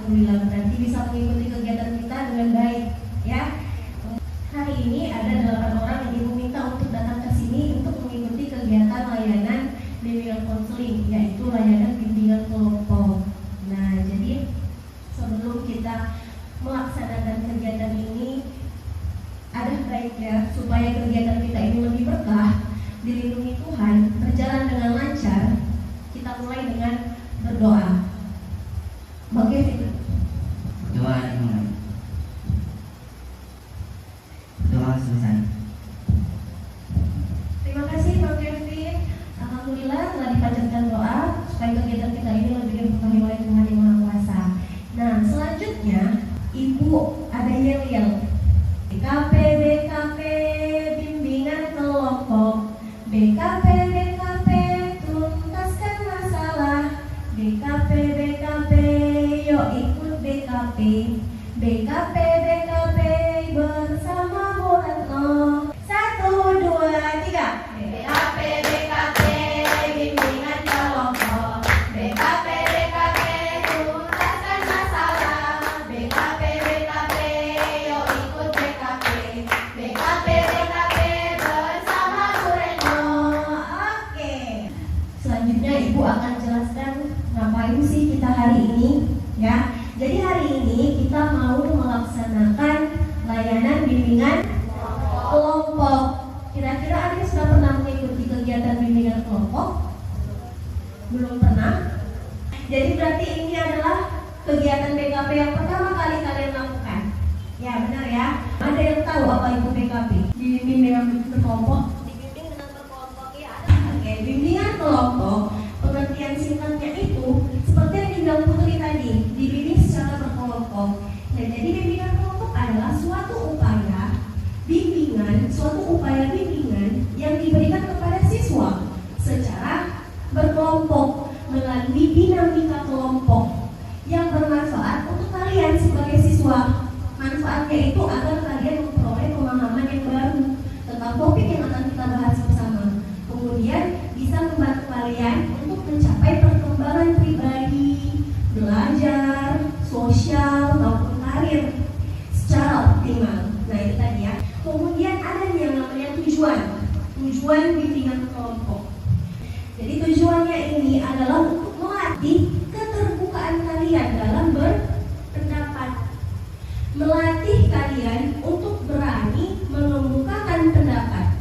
alhamdulillah berarti bisa mengikuti kegiatan kita dengan baik ya. Hari ini ada 8 orang yang diminta untuk datang ke sini untuk mengikuti kegiatan layanan bimbingan konseling, yaitu layanan bimbingan kelompok. Nah, jadi sebelum kita melaksanakan kegiatan ini, ada baiknya supaya kegiatan kita ini lebih berkah, dilindungi Tuhan, berjalan dengan lancar, kita mulai dengan berdoa. Oke, doa dimulai. Doa selesai. Terima kasih Bang Kevin. Alhamdulillah telah dipanjatkan doa supaya kegiatan kita ini lebih diberkahi oleh Tuhan Yang Maha Kuasa. Nah, selanjutnya Ibu ada yel-yel. BKP bimbingan kelompok. BKP tuntaskan masalah. BKP yuk ikut BKP. BKP bersama Bu Retno. 1, 2, 3. BKP bimbingan kelompok. BKP tuntaskan masalah. BKP yuk ikut BKP. BKP bersama Bu Retno. Oke. Selanjutnya Ibu akan jelaskan ngapain sih kita hari ini ya. Jadi hari ini kita mau melaksanakan layanan bimbingan kelompok. Kira-kira ada yang sudah pernah mengikuti kegiatan bimbingan kelompok? Belum pernah? Jadi berarti ini adalah kegiatan BKP yang pertama kali kalian lakukan. Ya benar ya. Ada yang tahu apa itu BKP? Dibimbing dengan berkelompok. Dibimbing dengan berkelompok ya. Oke, bimbingan kelompok. Pengertian singkatnya itu seperti yang dibilang Putri tadi, dibimbing secara berkelompok. Dan jadi bimbingan kelompok adalah suatu upaya bimbingan yang diberikan kepada siswa secara berkelompok melalui dinamika kelompok yang bermanfaat untuk kalian sebagai siswa. Manfaatnya itu agar kalian memperoleh pemahaman yang baru tentang topik yang akan kita bahas bersama. Kemudian bisa membantu kalian untuk mencapai perkembangan pribadi, belajar, sosial maupun karir secara optimal. Nah itu tadi ya. Kemudian ada yang namanya tujuan bimbingan kelompok. Jadi tujuannya ini adalah untuk melatih keterbukaan kalian dalam berpendapat, melatih kalian untuk berani mengemukakan pendapat,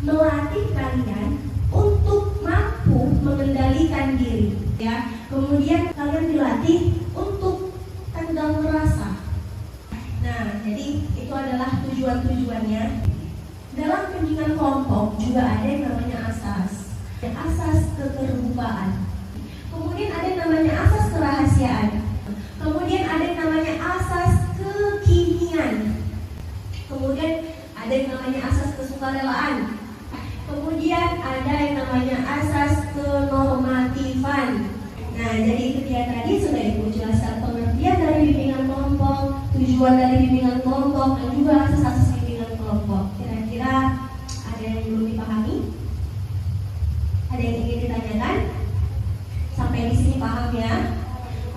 melatih kalian untuk mampu mengendalikan diri ya. Kemudian kalian dilatih untuk tenggang rasa. Nah, jadi itu adalah tujuannya. Dalam bimbingan kelompok juga ada yang namanya asas keterbukaan. Kemudian ada yang namanya asas kerahasiaan. Kemudian ada yang namanya asas kekinian. Kemudian ada yang namanya asas kesukarelaan. Kemudian ada yang namanya asas kenormatifan. Nah, jadi itu dia tadi sudah Ibu jelaskan pengertian dari bimbingan kelompok, tujuan dari bimbingan kelompok, dan juga asas-asas bimbingan kelompok. Kira-kira ada yang belum dipahami? Ada yang ingin ditanyakan? Sampai di sini paham ya?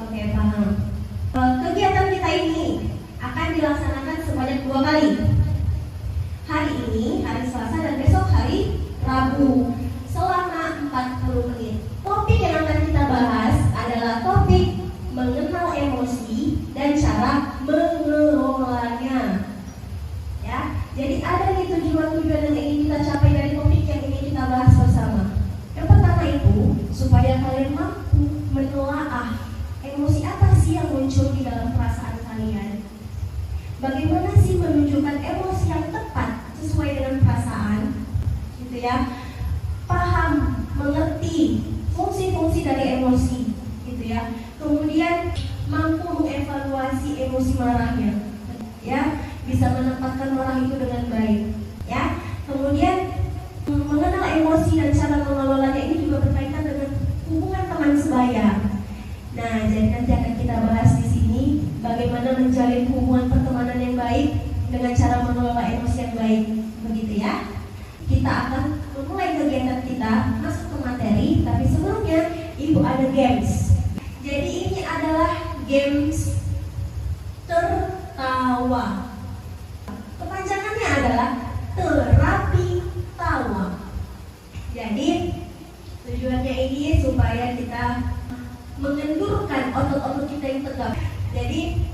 Oke, paham. Kegiatan kita ini akan dilaksanakan sebanyak 2 kali. Hari ini, hari Selasa, dan besok hari Rabu, selama 40 menit. Topik yang akan kita bahas adalah topik mengenal emosi dan cara mengelolanya. Ya, jadi ada nih tujuan-tujuan yang ingin kita capai dari topik yang ingin kita bahas bersama. Yang pertama itu supaya kalian mampu menelaah emosi apa sih yang muncul di dalam perasaan kalian. Bagaimana sih menunjukkan emosi yang tepat sesuai dengan perasaan, gitu ya. Paham, mengerti fungsi-fungsi dari emosi, gitu ya. Kemudian mampu mengevaluasi emosi marahnya, ya, bisa menempatkan marah itu dengan baik, ya. Kemudian mengenal emosi dan cara mengelolanya ini juga berkaitan dengan hubungan teman sebaya. Nah, jadi nanti akan kita bahas di sini bagaimana menjalin hubungan pertemanan yang baik dengan cara mengelola emosi yang baik, begitu ya. Kita akan memulai kegiatan kita, masuk ke materi, tapi sebelumnya Ibu ada games. Jadi ini adalah games Tujuannya ini supaya kita mengendurkan otot-otot kita yang tegap. Jadi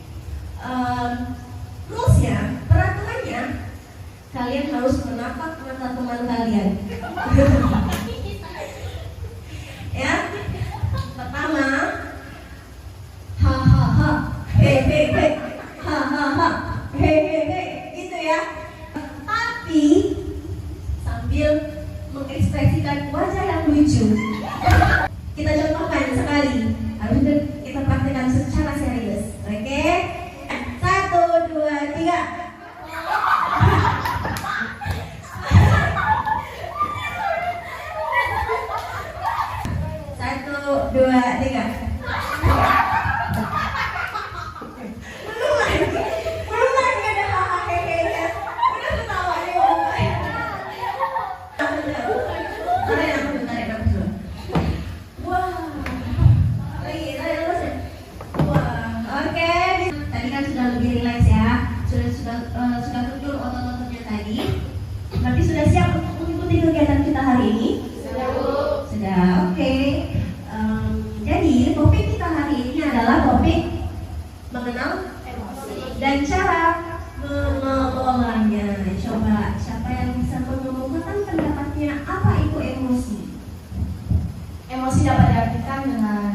rulesnya, peraturannya, kalian harus menatap mata teman kalian. Ya, pertama, hahaha, hehehe, hahaha, hehehe, gitu ya. Tapi sambil mengekspresikan wajah yang lucu. Kita contohkan sekali, harus kita praktekkan secara serius. Oke? 1, 2, 3. Satu, dua, tiga. Belum lagi ada hahaha hehehe. Udah ketawa nih om. Tarik nafas dulu. Wah, lagi tarik nafas ya. Wah, oke. Tadi kan sudah lebih rileks ya. Sudah kendur otot-ototnya tadi. Berarti sudah siap untuk mengikuti kegiatan kita hari ini? Sudah, oke. Jadi topik kita hari ini adalah topik mengenal emosi dan cara mengelolanya. Coba siapa yang bisa mengemukakan pendapatnya apa itu emosi? Emosi dapat diartikan dengan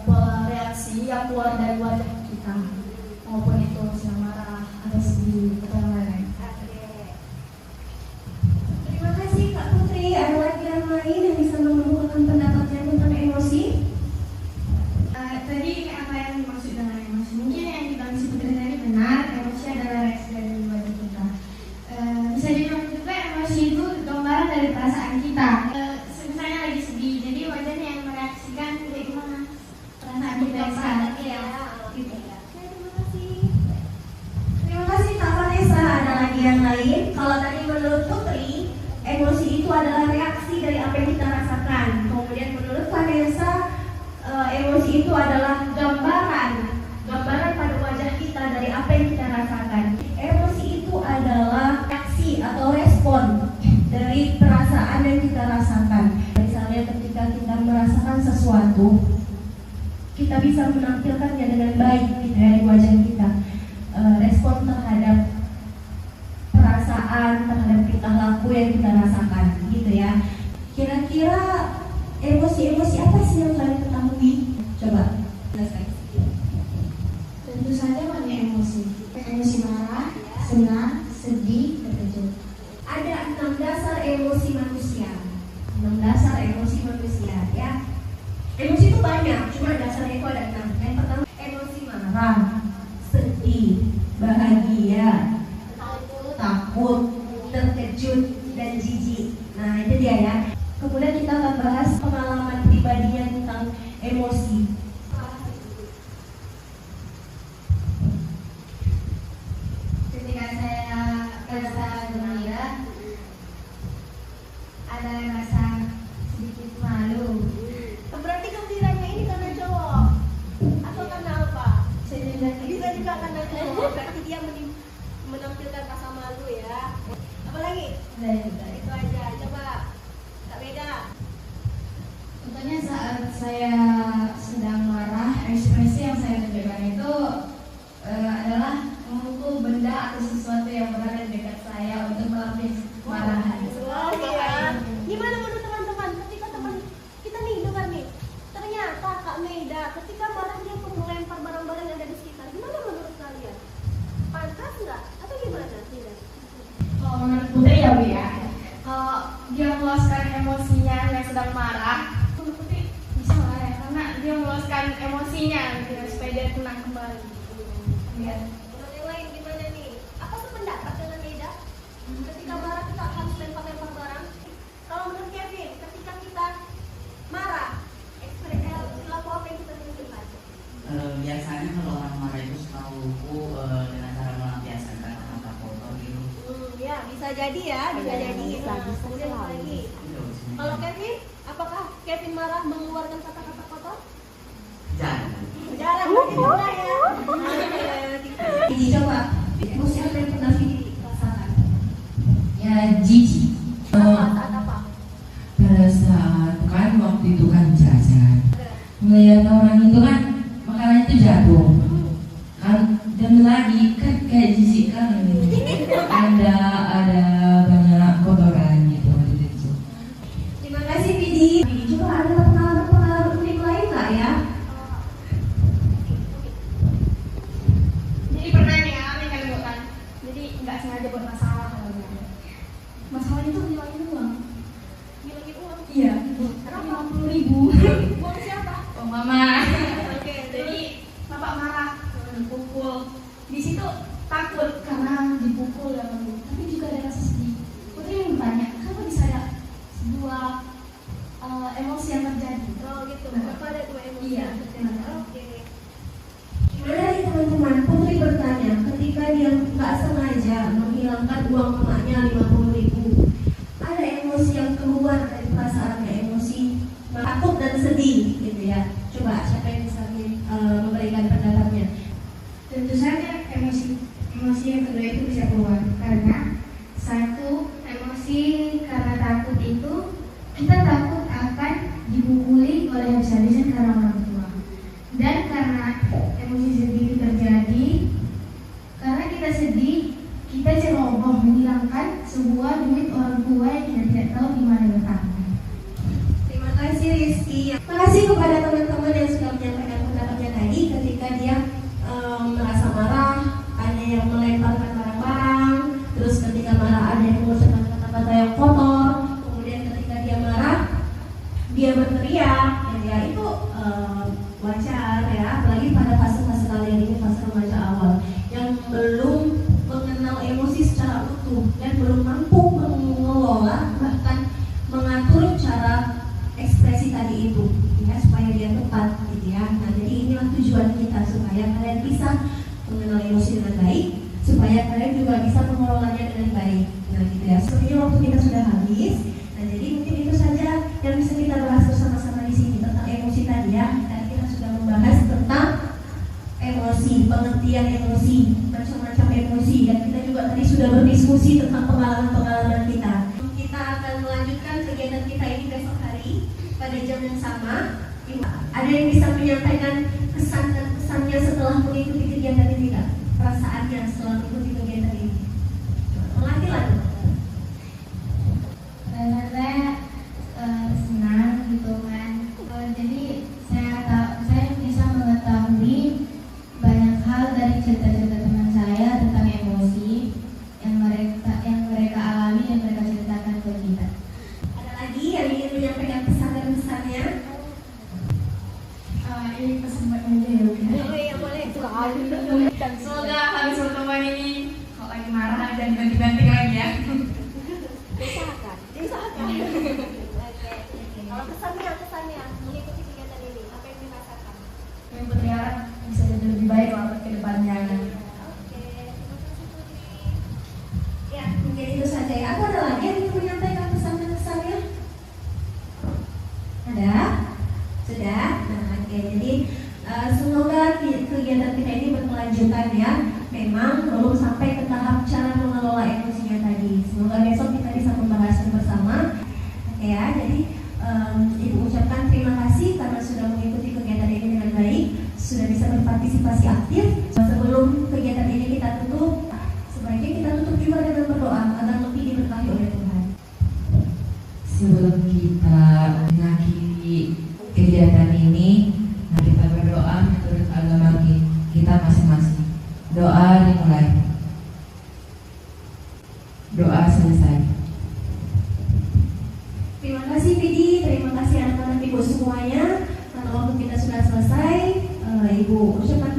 pola reaksi yang keluar dari wajah kita, maupun itu emosi marah atau sedih atau yang lain. Terima kasih Kak Putri. Ada lagi yang lain yang bisa mengemukakan pendapatnya tentang emosi? Tadi apa yang dimaksud dengan emosi? Mungkin yang kita sebutkan tadi benar, emosi adalah reaksi dari wajah kita. Bisa dibilang juga emosi itu gambaran dari perasaan kita. Misalnya lagi sedih, jadi wajahnya yang mereaksikan kayak gimana perasaan kita yang saat Ya, gitu ya. Terima kasih. Terima kasih Kak Vanessa. Ada lagi yang lain? Kalau tadi menurut Putri, emosi itu adalah reaksi dari apa yang kita rasakan. Kemudian menurut Vanessa, emosi itu adalah gambaran pada wajah kita dari apa yang kita rasakan. Emosi itu adalah reaksi atau respon dari perasaan yang kita rasakan. Misalnya ketika kita merasakan sesuatu, kita bisa menampilkannya dengan baik gitu ya di wajah kita. Respon terhadap perasaan, terhadap tingkah laku yang kita rasakan gitu ya. Kira-kira emosi-emosi apa sih yang kalian ketahui? Coba jelaskan. Tentu saja banyak emosi. Emosi marah, senang, sedih, terkejut. Ada 6 dasar emosi manusia. 6 dasar emosi manusia ya. Emosi itu banyak, cuma dasarnya itu ada 6. Yang pertama emosi marah, sedih, bahagia, takut, terkejut, dan jijik. Nah itu dia ya. Kemudian kita akan bahas pengalaman pribadinya tentang emosi. Ketika saya merasa gembira, ada rasa sedikit malu. Berarti gembiranya ini karena cowok atau karena apa? Bisa juga karena cowok. Berarti dia menampilkan rasa malu ya. Apalagi? Itu aja. Coba tak beda. Contohnya saat saya sedang marah, ekspresi yang saya tunjukkan itu adalah memukul benda atau sesuatu yang berada di dekat saya untuk melapis marahan. Oke ya. Gimana menurut teman-teman? Ketika teman kita nih dengar nih, ternyata Kak Meida ketika marah dia pun melempar barang-barang yang ada di sekitar. Gimana menurut kalian? Pantas nggak? Atau gimana? Tidak. Kalau menurut Putri ya Bu ya, kalau dia meluaskan emosinya yang sedang marah, Putri bisa marah ya, karena dia meluaskan emosinya gitu, supaya dia tenang kembali. Ya. Menurut yang lain gimana nih? Apa sependapat dengan Meida? Ketika marah kita harus lempar-lempar barang. Kalau menurut Kevin, ketika kita marah, perilaku apa yang kita tunjukkan? Biasanya kalau orang marah itu setahuku dengan cara melampiaskan kata-kata kotor gitu. Ya bisa jadi ya, bisa jadi. Kemudian apa lagi? Kalau Kevin, apakah Kevin marah mengeluarkan kata-kata kotor? Jangan. Jarang, berarti pernah ya. Ini coba, emosi apa yang pernah Vicky rasakan? Ya jijik Apa? Saat apa? pada saat melihat orang itu kan makanannya itu jatuh kan, dan lagi kan kayak jijik kan gitu. ada banyak kotoran gitu di situ. Terima kasih Vidi. Juga ada pengalaman unik lain nggak ya? Jadi pernah nih aneh kali buat kan. Jadi nggak sengaja buat masalah kalau gitu. Masalah itu ngilangin uang. Ngilangin uang? Iya. Karena 50.000. Uang siapa? Oh mama. Oke, jadi bapak marah, dipukul. Di situ takut karena dipukul ya kan, tapi juga ada rasa sedih. Putri yang bertanya, kenapa bisa ada sebuah emosi yang terjadi? Oh gitu. Kenapa ada dua emosi? Iya. Oke. Gimana nih teman-teman? Putri bertanya, ketika dia nggak sengaja menghilangkan uang emaknya 50.000, ada emosi yang keluar dari perasaannya, emosi takut dan sedih, gitu ya. Coba siapa yang bisa memberikan pendapatnya? Tentu saja emosi yang kedua itu bisa keluar karena satu, emosi karena takut itu kita takut akan dipukuli oleh habis-habisan karena orang tua, dan karena emosi sedih itu terjadi karena kita sedih, kita ceroboh menghilangkan sebuah duit orang tua yang kita tidak tahu di mana letaknya. Terima kasih Rizky. Terima kasih kepada teman-teman yang sudah menyampaikan pendapatnya tadi ketika dia merasa marah, ada yang melemparkan barang-barang, terus ketika marah ada yang mengucapkan kata-kata yang kotor, kemudian ketika dia marah dia berteriak, ya itu wajar ya, apalagi pada fase-fase kalian ini, fase remaja awal yang belum mengenal emosi secara utuh dan belum mampu mengelola bahkan mengatur cara ekspresi tadi itu ya, supaya dia tepat gitu ya. Nah jadi inilah tujuan kita, supaya kalian bisa mengenal emosi dengan baik, supaya kalian juga bisa mengelolanya dengan baik. Nah gitu ya, sepertinya waktu kita sudah habis. Nah jadi mungkin itu saja yang bisa kita bahas bersama-sama di sini tentang emosi tadi ya. Dan kita sudah membahas tentang emosi, pengertian emosi, macam-macam emosi, dan kita juga tadi sudah berdiskusi tentang pengalaman-pengalaman kita. Kita akan melanjutkan kegiatan kita ini besok hari pada jam yang sama. Ada yang bisa menyampaikan kesan dan pesannya setelah mengikuti kegiatan ini Kak? Perasaannya setelah mengikuti kegiatan ini? Melatih lah. Saya senang gitu kan. Jadi saya bisa mengetahui banyak hal dari cerita-cerita teman saya tentang emosi yang mereka alami dan mereka ceritakan ke kita. Ada lagi yang ingin menyampaikan pesan dan pesannya? Ini pesan buat meja ya. Boleh, boleh. Semoga habis pertemuan ini kalau lagi marah dan ganti-ganti lagi ya. Diusahakan. Kalau pesannya mengikuti kegiatan ini, apa yang dirasakan? Yang berharap bisa jadi lebih baik lah ke depannya. Oke, terima kasih Putri. Ya, mungkin itu saja ya. Atau ada lagi yang ingin menyampaikan pesan dan pesannya? Ada? Sudah? Nah, oke. Jadi semoga kegiatan kita ini berkelanjutan ya. Memang belum sampai ke tahap cara mengelola emosinya tadi. Semoga besok kita bisa membahasnya bersama. Oke ya, jadi Ibu ucapkan terima kasih karena sudah mengikuti kegiatan ini dengan baik, sudah bisa berpartisipasi aktif. Sebelum kegiatan ini kita tutup, sebaiknya kita tutup juga dengan berdoa agar lebih diberkahi oleh Tuhan. Sebelum kita mengakhiri kegiatan ini, nah kita berdoa menurut agama kita masing-masing. Doa dimulai, doa selesai. Terima kasih Vidi, terima kasih anak-anak Ibu semuanya. Karena waktu kita sudah selesai, Ibu ucapkan